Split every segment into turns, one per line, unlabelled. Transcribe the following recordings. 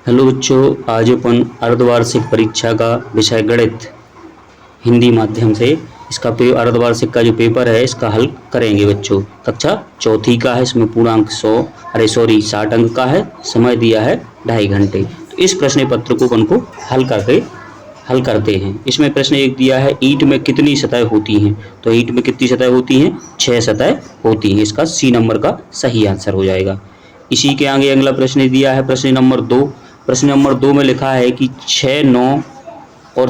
Hello बच्चों, आज अपन अर्धवार्षिक परीक्षा का विषय गणित हिंदी माध्यम से इसका अर्धवार्षिक का जो पेपर है इसका हल करेंगे बच्चों। कक्षा चौथी का है, इसमें पूर्णांक 60 अंक का है, समय दिया है 2.5 घंटे। तो इस प्रश्न पत्र को अपन को हल करते हैं। इसमें प्रश्न एक दिया है, ईंट में कितनी सतह होती हैं? तो ईंट में कितनी सतह होती हैं? 6 सतह होती हैं। इसका सी नंबर का सही आंसर हो जाएगा। इसी के आगे अगला प्रश्न दिया है, प्रश्न नंबर 2। प्रश्न नंबर 2 में लिखा है कि 6, 9 और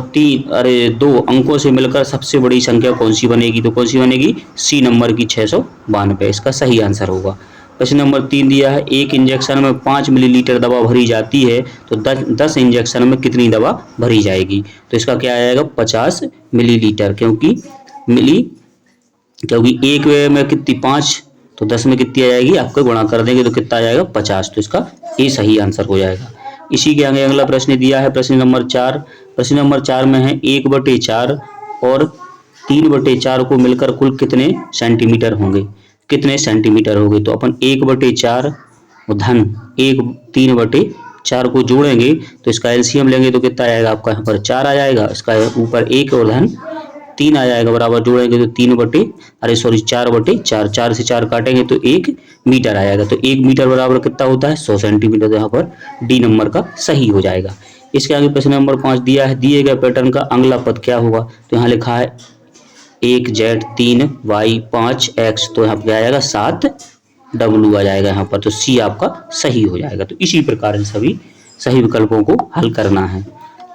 2 अंकों से मिलकर सबसे बड़ी संख्या कौन सी बनेगी? तो कौन सी बनेगी? सी नंबर की 692। इसका सही आंसर होगा। प्रश्न नंबर 3 दिया है, एक इंजेक्शन में 5 मिलीलीटर दवा भरी जाती है तो 10 इंजेक्शन में कितनी दवा भरी जाएगी? तो इसका क्या आएगा? 50 मिलीलीटर, क्योंकि एक में कितनी 5 तो 10 में कितनी आ जाएगी? आपको गुणा कर देंगे तो कितना आ जाएगा? 50। तो इसका ये सही आंसर हो जाएगा। इसी के आगे अगला प्रश्न दिया है, प्रश्न नंबर 4। प्रश्न नंबर 4 में है 1/4 और 3/4 को मिलकर कुल कितने सेंटीमीटर होंगे? कितने सेंटीमीटर होंगे? तो अपन 1/4 धन 3/4 को जोड़ेंगे तो इसका एलसीएम लेंगे तो कितना आएगा? आपका यहाँ पर 4 आ जाएगा। इसका ऊपर 1 और धन 3 आ जाएगा, बराबर जोड़ेंगे तो 4/4, 4 से 4 काटेंगे तो 1 मीटर आ जाएगा। तो 1 मीटर बराबर कितना होता है? 100 सेंटीमीटर। तो यहाँ पर डी नंबर का सही हो जाएगा। इसके आगे प्रश्न नंबर 5 दिया है, दिए गए पैटर्न का अगला पद क्या होगा? तो यहाँ लिखा है 1z 3y 5x, तो यहाँ पे आ जाएगा 7w आ जाएगा यहाँ पर। तो सी आपका सही हो जाएगा। तो इसी प्रकार सभी सही विकल्पों को हल करना है।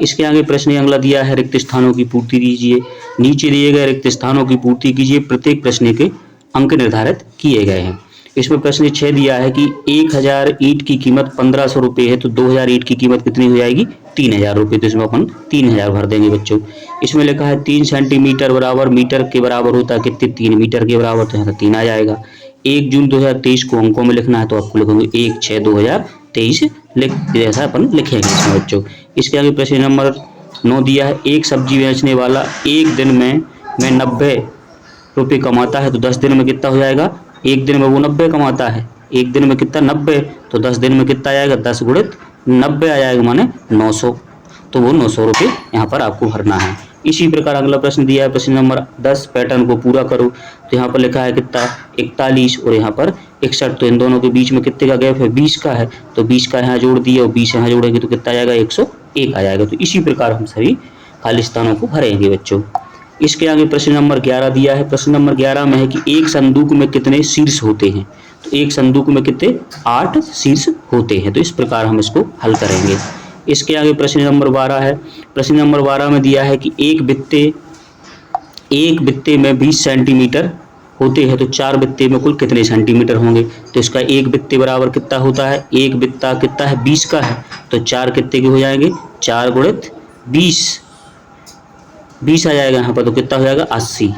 इसके आगे प्रश्न अगला दिया है, रिक्त स्थानों की पूर्ति कीजिए। नीचे दिए गए रिक्त स्थानों की पूर्ति कीजिए। प्रत्येक प्रश्न के अंक निर्धारित किए गए हैं। इसमें प्रश्न 6 दिया है कि 1000 ईंट की कीमत 1500 रुपये है तो 2000 ईंट की कीमत कितनी हो जाएगी? 3000 रुपये। तो इसमें अपन 3000 भर देंगे बच्चों। इसमें लिखा है 3 सेंटीमीटर बराबर मीटर के बराबर होता है कितने? 3 मीटर के बराबर। तो यहाँ 3 आ जाएगा। 1 जून 2023 को अंकों में लिखना है तो आपको लिखोगे 1/6/2023 जैसा अपन लिखेंगे इसमें बच्चों। इसके आगे प्रश्न नंबर 9 दिया है, एक सब्जी बेचने वाला एक दिन में 90 रुपये कमाता है तो 10 दिन में कितना हो जाएगा? एक दिन में वो 90 कमाता है। एक दिन में कितना? 90। तो 10 दिन में कितना आएगा? 10 गुणित 90 आ जाएगा, माने 900। तो वो 900 रुपये यहाँ पर आपको भरना है। इसी प्रकार अगला प्रश्न दिया है, प्रश्न नंबर 10, पैटर्न को पूरा करो। तो यहाँ पर लिखा है कितना? 41 और यहाँ पर 61। तो इन दोनों के बीच में कितने का गैप है? 20 का है। तो 20 का यहाँ जोड़ दिया और 20 यहाँ जोड़ेंगे तो कितना आ जाएगा? 101 आ जाएगा। तो इसी प्रकार हम सभी खाली स्थानों को भरेंगे बच्चों। इसके आगे प्रश्न नंबर 11 दिया है। प्रश्न नंबर 11 में है कि एक संदूक में कितने शीर्ष होते हैं? तो एक संदूक में कितने? 8 शीर्ष होते हैं। तो इस प्रकार हम इसको हल करेंगे। इसके आगे प्रश्न नंबर 12 है। प्रश्न नंबर 12 में दिया है कि एक बित्ते में 20 सेंटीमीटर होते हैं तो 4 बित्ते में कुल कितने सेंटीमीटर होंगे? तो इसका एक बित्ते बराबर कितना होता है? एक बित्ता कितना है? 20 का है। तो 4 कितने के हो जाएंगे? 4 गुणित 20 आ जाएगा यहाँ पर। तो कितना हो जाएगा? 80।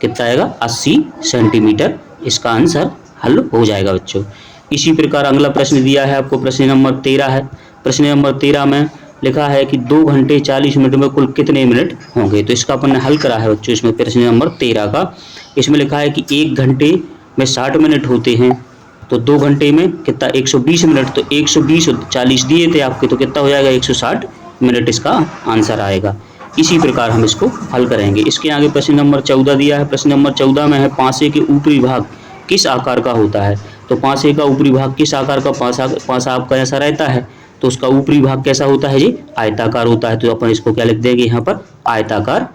कितना आएगा? 80 सेंटीमीटर। इसका आंसर हल हो जाएगा बच्चों। इसी प्रकार अगला प्रश्न दिया है आपको, प्रश्न नंबर 13 है। प्रश्न नंबर 13 में लिखा है कि 2 घंटे 40 मिनट में कुल कितने मिनट होंगे? तो इसका अपन ने हल करा है बच्चों। इसमें प्रश्न नंबर 13 का इसमें लिखा है कि 1 घंटे में 60 मिनट होते हैं तो 2 घंटे में कितना? 120 मिनट। तो 120 और 40 दिए थे आपके, तो कितना हो जाएगा? 160 मिनट इसका आंसर आएगा। इसी प्रकार हम इसको हल करेंगे। इसके आगे प्रश्न नंबर 14 दिया है। प्रश्न नंबर 14 में है, पासे के ऊपरी भाग किस आकार का होता है? तो पासे का ऊपरी भाग किस आकार का? पासा आपका ऐसा रहता है तो उसका ऊपरी भाग कैसा होता है जी? आयताकार होता है। तो अपन इसको क्या लिख देंगे यहाँ पर? आयताकार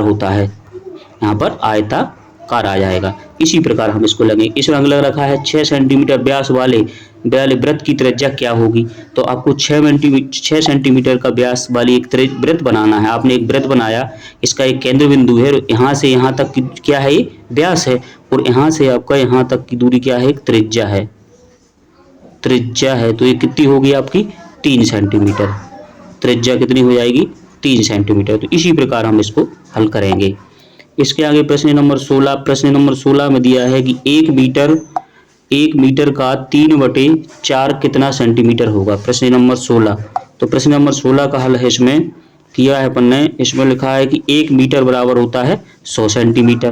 होता है। यहाँ पर आयताकार आ जाएगा। इसी प्रकार हम इसको लगेंगे। इसमें अगला रखा है 6 सेंटीमीटर व्यास वाले वृत्त की त्रिज्या क्या होगी? तो आपको 6 सेंटीमीटर का व्यास वाली एक वृत्त बनाना है। आपने एक वृत्त बनाया, इसका एक केंद्र बिंदु है, यहाँ से यहाँ तक की क्या है? ये व्यास है। और यहाँ से आपका यहाँ तक की दूरी क्या है? एक त्रिज्या है। तो ये कितनी होगी आपकी? 3 सेंटीमीटर। त्रिज्या कितनी हो जाएगी? 3 सेंटीमीटर। तो इसी प्रकार हम इसको हल करेंगे। इसके आगे प्रश्न नंबर 16। प्रश्न नंबर 16 में दिया है कि 1 मीटर का 3/4 कितना सेंटीमीटर होगा? प्रश्न नंबर 16। तो प्रश्न नंबर 16 का हल है इसमें किया है अपन ने। इसमें लिखा है कि 1 मीटर बराबर होता है 100 सेंटीमीटर।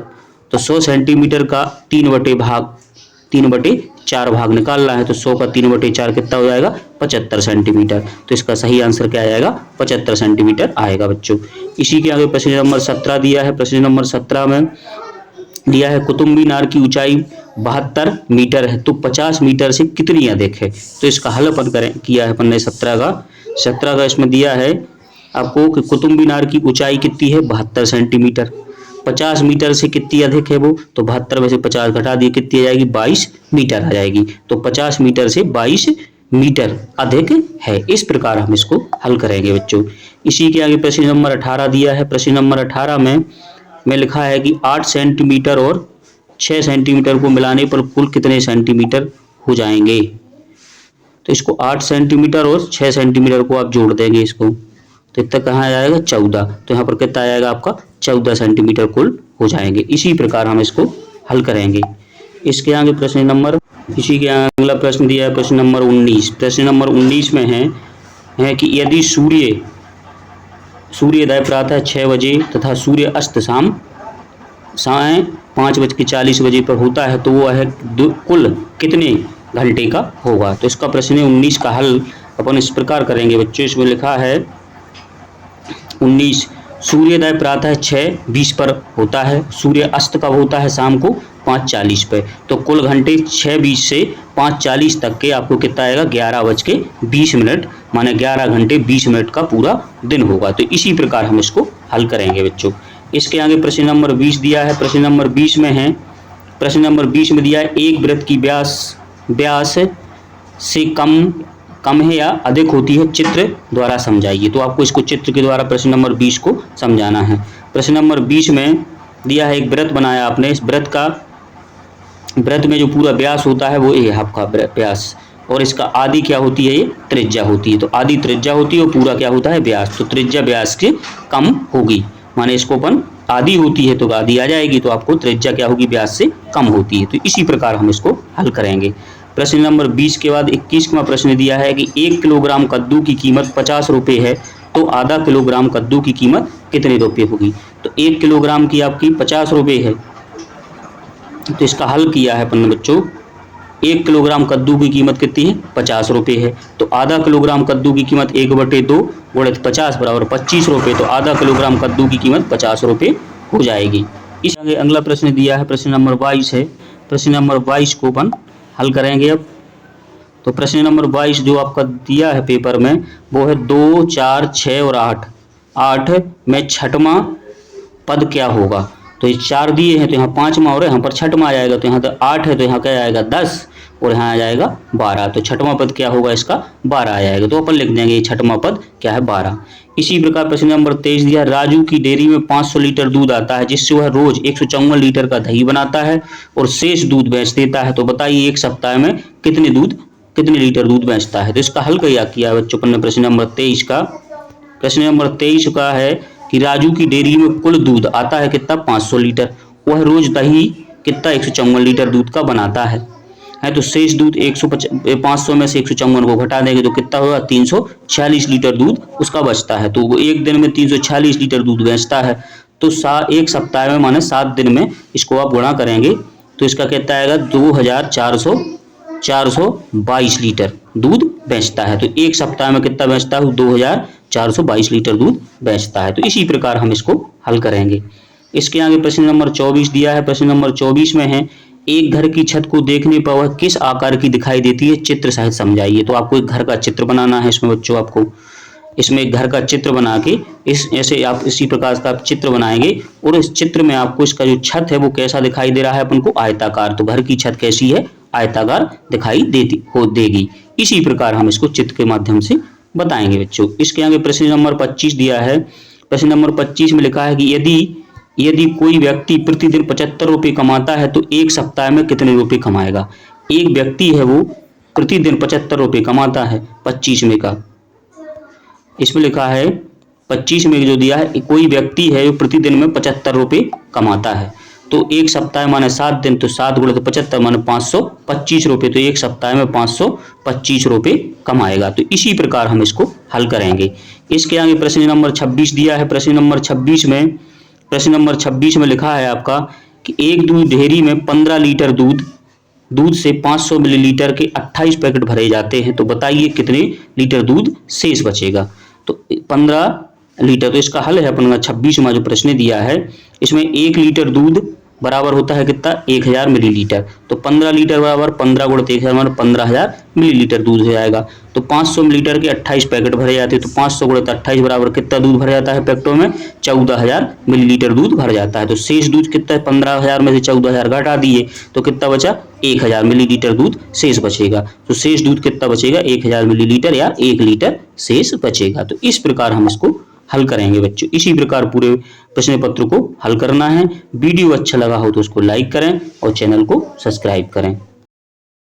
तो 100 सेंटीमीटर का 3/4 4 भाग निकालना है तो 100 का 3/4 कितना हो जाएगा 75 सेंटीमीटर। तो इसका सही आंसर क्या आएगा 75 सेंटीमीटर आएगा बच्चों। इसी के आगे प्रश्न नंबर 17 दिया है। प्रश्न नंबर 17 में दिया है कुतुब मीनार की ऊंचाई 72 मीटर है तो 50 मीटर से कितनी अधिक है। तो इसका हल अपन करें किया है अपन ने 17 का इसमें दिया है आपको कि कुतुब मीनार की ऊंचाई कितनी है 72 सेंटीमीटर। 50 मीटर से कितनी अधिक है वो, तो 72 में से 50 घटा दिए कितनी आ जाएगी 22 मीटर आ जाएगी। तो 50 मीटर से 22 मीटर अधिक है। इस प्रकार हम इसको हल करेंगे बच्चों। इसी के आगे प्रश्न नंबर 18 दिया है। प्रश्न नंबर 18 में लिखा है कि 8 सेंटीमीटर और 6 सेंटीमीटर को मिलाने पर कुल कितने सेंटीमीटर हो जाएंगे। तो इसको 8 सेंटीमीटर और 6 सेंटीमीटर को आप जोड़ देंगे इसको, तो इतना कहाँ आ जाएगा 14। तो यहाँ पर कितना आएगा आपका 14 सेंटीमीटर कुल हो जाएंगे। इसी प्रकार हम इसको हल करेंगे। इसके आगे प्रश्न नंबर इसी के आगे अगला प्रश्न दिया है प्रश्न नंबर 19। प्रश्न नंबर 19 में है कि यदि सूर्योदय प्रातः 6 बजे तथा सूर्य अस्त शाम 5:40 बजे पर होता है तो वो है कुल कितने घंटे का होगा। तो इसका प्रश्न 19 का हल अपन इस प्रकार करेंगे बच्चों। इसमें लिखा है 19 सूर्योदय प्रातः 6:20 पर होता है, सूर्य अस्त कब होता है शाम को 5:40 पे। तो कुल घंटे 6:20 से 5:40 तक के आपको कितना आएगा 11:20 माने 11 घंटे 20 मिनट का पूरा दिन होगा। तो इसी प्रकार हम इसको हल करेंगे बच्चों। इसके आगे प्रश्न नंबर 20 दिया है। प्रश्न नंबर 20 में दिया है एक वृत्त की व्यास से कम है या अधिक होती है, चित्र द्वारा समझाइए। तो आपको इसको चित्र के द्वारा प्रश्न नंबर 20 को समझाना है। प्रश्न नंबर 20 में दिया है एक वृत्त बनाया आपने। इस वृत्त में जो पूरा व्यास होता है वो ये आपका व्यास, और इसका आदि क्या होती है, ये त्रिज्या होती है। तो आदि त्रिज्या होती है और पूरा क्या होता है व्यास। तो त्रिज्या व्यास के कम होगी, माने इसको अपन आदि होती है तो आदि आ जाएगी, तो आपको त्रिज्या क्या होगी व्यास से कम होती है। तो इसी प्रकार हम इसको हल करेंगे। प्रश्न नंबर 20 के बाद 21वां प्रश्न दिया है कि 1 किलोग्राम कद्दू की कीमत 50 रुपये है तो आधा किलोग्राम कद्दू की कीमत कितने रुपये होगी। तो 1 किलोग्राम की आपकी 50 रुपये है, तो इसका हल किया है अपन ने बच्चों। 1 किलोग्राम कद्दू की कीमत कितनी है 50 रुपये है, तो आधा किलोग्राम कद्दू की कीमत 1/2 गुणित 50 बराबर 25 रुपये। तो आधा किलोग्राम कद्दू की कीमत 50 रुपये हो जाएगी। इस आगे अगला प्रश्न दिया है प्रश्न नंबर 22 है। प्रश्न नंबर 22 को अपन हल करेंगे अब। तो प्रश्न नंबर 22 जो आपका दिया है पेपर में वो है 2, 4, 6 और 8। 8 में छठवां पद क्या होगा। तो ये 4 दिए हैं तो यहाँ 5वां और यहाँ पर 6वां आ जाएगा। तो यहाँ तो 8 है तो यहाँ क्या आएगा 10 और यहाँ आ जाएगा 12। तो 6वां पद क्या होगा इसका 12 आ जाएगा। तो अपन लिख देंगे ये 6वां पद क्या है 12। इसी प्रकार प्रश्न नंबर 23 दिया राजू की डेयरी में 500 लीटर दूध आता है जिससे वह रोज 154 लीटर का दही बनाता है और शेष दूध बेच देता है। तो बताइए एक सप्ताह में कितने लीटर दूध बेचता है। तो इसका हल क्या किया बच्चों अपन ने प्रश्न नंबर 23 का। प्रश्न नंबर 23 का है कि राजू की डेयरी में कुल दूध आता है कितना 500 लीटर, वह रोज दही कितना 154 लीटर दूध का बनाता है तो शेष दूध 500 में से 154 को घटा देंगे तो कितना होगा 346 लीटर दूध उसका बचता है। तो वो एक दिन में 346 लीटर दूध बेचता है। तो एक सप्ताह में माने 7 दिन में इसको आप गुणा करेंगे तो इसका कितना आएगा 2422 लीटर दूध बेचता है। तो एक सप्ताह में कितना बेचता है 2422 लीटर दूध बेचता है। तो इसी प्रकार हम इसको हल करेंगे। इसके आगे प्रश्न नंबर 24 दिया है। प्रश्न नंबर 24 में है एक घर की छत को देखने पर वह किस आकार की दिखाई देती है, चित्र सहित समझाइए। तो आपको एक घर का चित्र बनाना है इसमें बच्चों। आपको इसमें एक घर का चित्र बना के ऐसे आप इसी प्रकार का चित्र बनाएंगे और इस चित्र में आपको इसका जो छत है वो कैसा दिखाई दे रहा है अपन को आयताकार। तो घर की छत कैसी है आयताकार दिखाई देगी। इसी प्रकार हम इसको चित्र के माध्यम से बताएंगे बच्चों। इसके आगे प्रश्न नंबर 25 दिया है। प्रश्न नंबर 25 में लिखा है कि यदि कोई व्यक्ति प्रतिदिन 75 रुपये कमाता है तो एक सप्ताह में कितने रुपए कमाएगा। एक व्यक्ति है वो प्रतिदिन 75 रुपये कमाता है 25 में का। इसमें लिखा है 25 में जो दिया है कोई व्यक्ति है जो प्रतिदिन में 75 रुपये कमाता है तो एक सप्ताह माने 7 दिन, तो 7 गुणे 75 माने 525 रुपये। तो एक सप्ताह में 525 रुपये कमाएगा। तो इसी प्रकार हम इसको हल करेंगे। इसके आगे प्रश्न नंबर 26 दिया है। प्रश्न नंबर 26 में लिखा है आपका कि एक दूध डेयरी में 15 लीटर दूध दूध से 500 मिलीलीटर के 28 पैकेट भरे जाते हैं, तो बताइए कितने लीटर दूध शेष बचेगा। तो 15 लीटर, तो इसका हल है अपन का 26वां जो प्रश्न दिया है, इसमें 1 लीटर दूध बराबर होता है कितना, 1000 मिलीलीटर। तो 15 लीटर बराबर 15 गुणित 1000 माने 15000 मिलीलीटर दूध हो जाएगा। तो 500 मिलीलीटर के 28 पैकेट भरे जाते हैं, तो 500 गुणित 28 बराबर कितना दूध भर जाता है पैकेटों में, 14000 मिलीलीटर दूध भर जाता है। तो शेष दूध कितना है, 15000 में से 14000 घटा दिए तो कितना बचा, 1000 मिलीलीटर दूध शेष बचेगा। तो शेष दूध कितना बचेगा, 1000 मिलीलीटर या 1 लीटर शेष बचेगा। तो इस प्रकार हम इसको हल करेंगे बच्चों। इसी प्रकार पूरे प्रश्न पत्र को हल करना है। वीडियो अच्छा लगा हो तो उसको लाइक करें और चैनल को सब्सक्राइब करें।